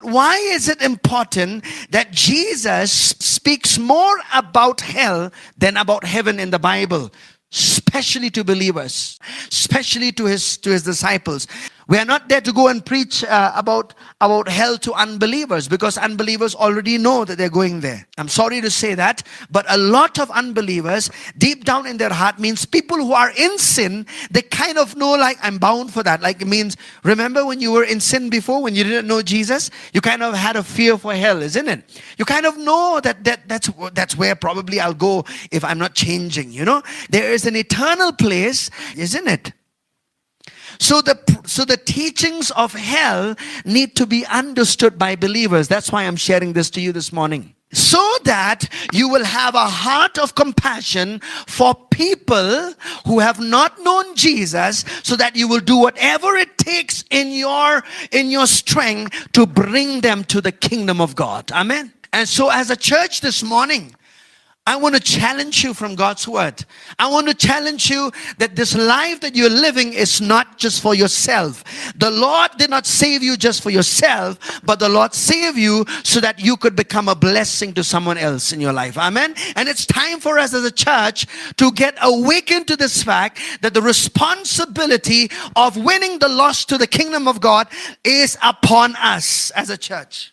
Why is it important that Jesus speaks more about hell than about heaven in the Bible? Especially to believers, especially to his disciples. We are not there to go and preach about hell to unbelievers, because unbelievers already know that they're going there. I'm sorry to say that, but a lot of unbelievers deep down in their heart, means people who are in sin, they kind of know, like, I'm bound for that. Like, it means, remember when you were in sin before, when you didn't know Jesus, you kind of had a fear for hell, isn't it? You kind of know that's where probably I'll go if I'm not changing, There is an eternal place, isn't it? So the teachings of hell need to be understood by believers. That's why I'm sharing this to you this morning. So that you will have a heart of compassion for people who have not known Jesus, so that you will do whatever it takes in your strength to bring them to the kingdom of God. Amen. And so as a church this morning, I want to challenge you from God's word. I want to challenge you that this life that you're living is not just for yourself. The Lord did not save you just for yourself, but the Lord saved you so that you could become a blessing to someone else in your life. Amen. And it's time for us as a church to get awakened to this fact that the responsibility of winning the lost to the kingdom of God is upon us as a church.